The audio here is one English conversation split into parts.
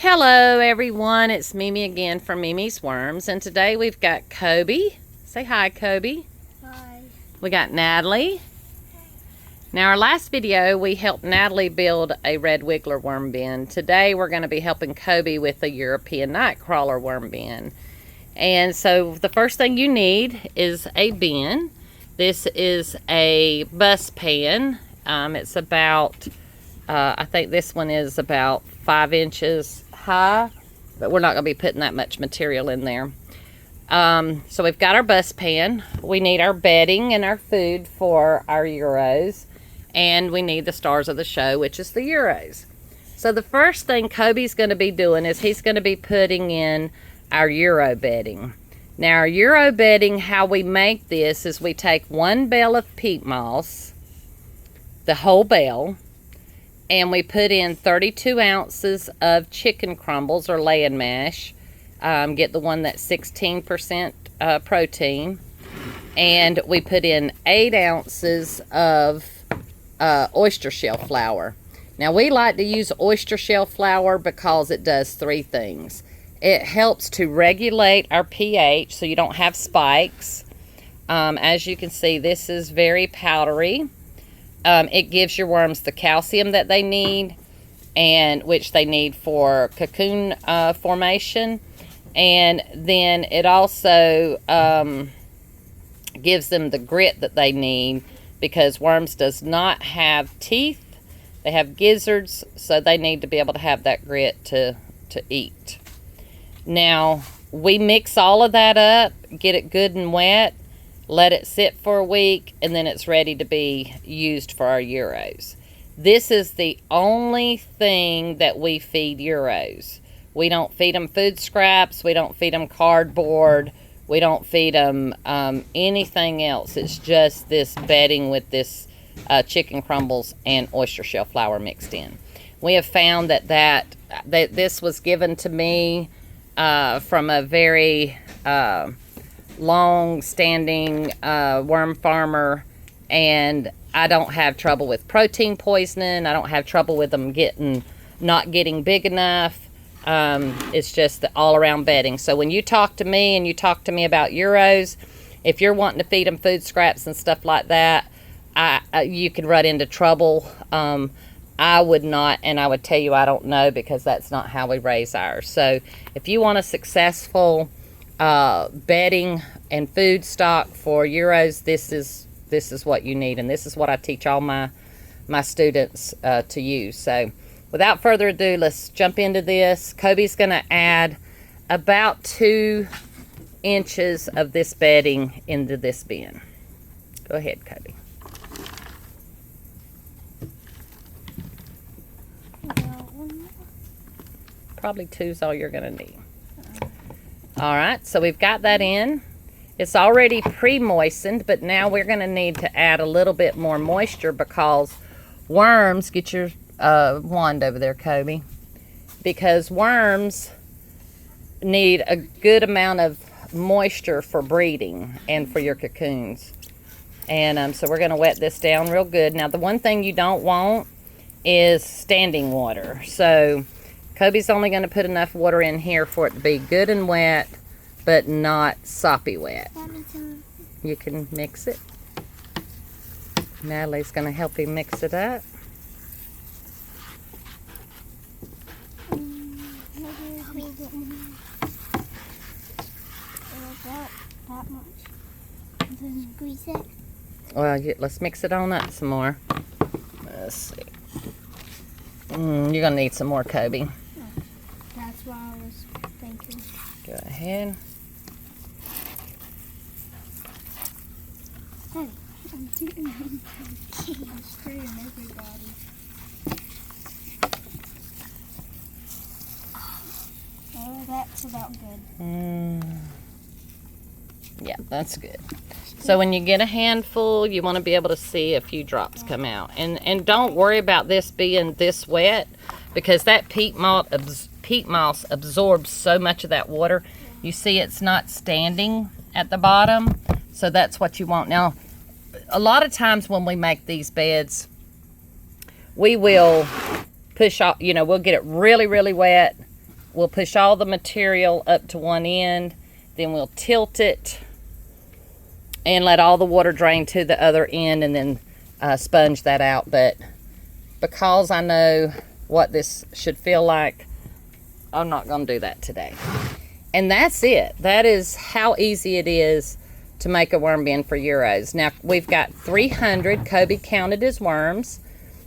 Hello everyone, it's Mimi again from Mimi's Worms, and today we've got Kobee. Say hi, Kobee. Hi. We got Natalie. Now, our last video we helped Natalie build a red wiggler worm bin. Today we're going to be helping Kobee with a European Nightcrawler worm bin. And so the first thing you need is a bin. This is a bus pan. It's about, I think this one is about 5 inches high, but we're not going to be putting that much material in there. So we've got our bus pan. We need our bedding and our food for our Euros, and we need the stars of the show, which is the Euros. So the first thing Kobee's going to be doing is he's going to be putting in our Euro bedding. Now, our Euro bedding, how we make this is we take 1 bale of peat moss, the whole bale, and we put in 32 ounces of chicken crumbles or laying mash. Get the one that's 16% protein. And we put in 8 ounces of oyster shell flour. Now, we like to use oyster shell flour because it does 3 things. It helps to regulate our pH so you don't have spikes. As you can see, this is very powdery. It gives your worms the calcium that they need, and which they need for cocoon formation. And then it also gives them the grit that they need, because worms does not have teeth. They have gizzards, so they need to be able to have that grit to eat. Now, we mix all of that up, get it good and wet, let it sit for a week, and then it's ready to be used for our Euros. This is the only thing that we feed Euros. We don't feed them food scraps. We don't feed them cardboard. We don't feed them anything else. It's just this bedding with this chicken crumbles and oyster shell flour mixed in. We have found that this was given to me from a very long-standing worm farmer, and I don't have trouble with protein poisoning. I don't have trouble with them not getting big enough. It's just the all-around bedding. So when you talk to me and you talk to me about Euros, if you're wanting to feed them food scraps and stuff like that, you can run into trouble. I would not, and I would tell you I don't know, because that's not how we raise ours. So if you want a successful bedding and food stock for Euros, this is what you need, and this is what I teach all my students to use. So without further ado, let's jump into this. Kobee's going to add about 2 inches of this bedding into this bin. Go ahead, Kobee. Probably 2 is all you're going to need. All right, so we've got that in. It's already pre-moistened, but now we're going to need to add a little bit more moisture, because worms, get your wand over there, Kobee, because worms need a good amount of moisture for breeding and for your cocoons. And so we're going to wet this down real good. Now, the one thing you don't want is standing water. So Kobee's only going to put enough water in here for it to be good and wet, but not soppy wet. You can mix it. Natalie's going to help him mix it up. Well, let's mix it on up some more. Let's see. You're going to need some more, Kobee. That's what I was thinking. Go ahead. Hey, I'm spraying everybody. Oh, that's about good. Yeah, that's good. So when you get a handful, you want to be able to see a few drops come out. And don't worry about this being this wet, because that peat moss absorbs so much of that water. You see it's not standing at the bottom, so that's what you want. Now, a lot of times when we make these beds, we will push off, we'll get it really, really wet, we'll push all the material up to one end, then we'll tilt it and let all the water drain to the other end, and then sponge that out. But because I know what this should feel like, I'm not going to do that today. And that's it. That is how easy it is to make a worm bin for Euros. Now, we've got 300, Kobee counted as worms.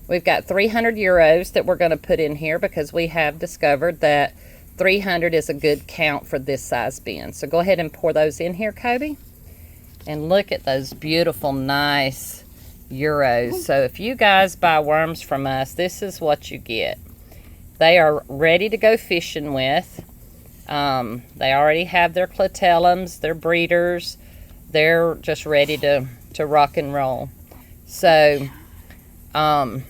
We've got 300 Euros that we're going to put in here because we have discovered that 300 is a good count for this size bin. So go ahead and pour those in here, Kobee. And look at those beautiful, nice Euros. So if you guys buy worms from us, this is what you get. They are ready to go fishing with. They already have their clatellums, their breeders. They're just ready to rock and roll. So, Kobe's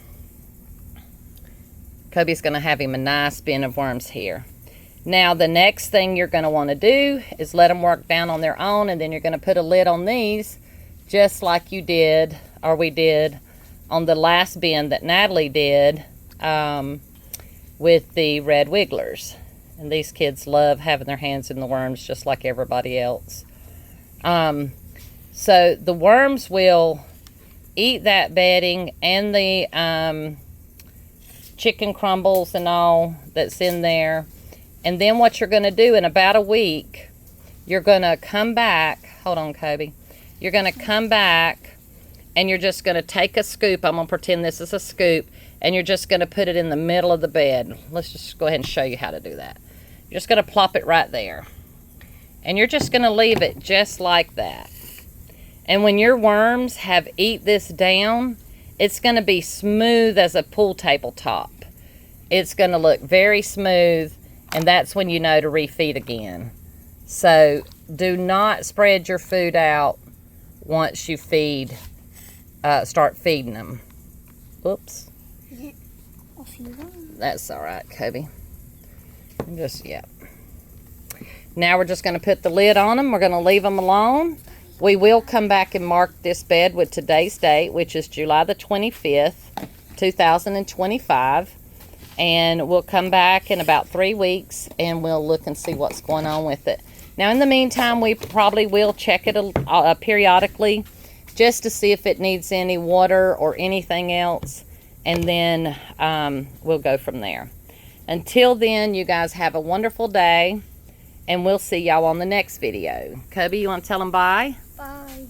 going to have him a nice bin of worms here. Now, the next thing you're going to want to do is let them work down on their own, and then you're going to put a lid on these, just like you did, or we did, on the last bin that Natalie did with the red wigglers. And these kids love having their hands in the worms just like everybody else. So the worms will eat that bedding and the chicken crumbles and all that's in there. And then what you're going to do in about a week, you're going to come back. Hold on, Kobee. You're going to come back and you're just going to take a scoop. I'm going to pretend this is a scoop. And you're just going to put it in the middle of the bed. Let's just go ahead and show you how to do that. You're just going to plop it right there. And you're just going to leave it just like that. And when your worms have eat this down, it's going to be smooth as a pool table top. It's going to look very smooth, and that's when you know to refeed again. So do not spread your food out once you start feeding them. Oops. That's all right, Kobee. Now we're just going to put the lid on them. We're going to leave them alone. We will come back and mark this bed with today's date, which is July the 25th, 2025. And we'll come back in about 3 weeks and we'll look and see what's going on with it. Now, in the meantime, we probably will check it periodically just to see if it needs any water or anything else. And then we'll go from there. Until then, you guys have a wonderful day. And we'll see y'all on the next video. Kobee, you want to tell them bye? Bye.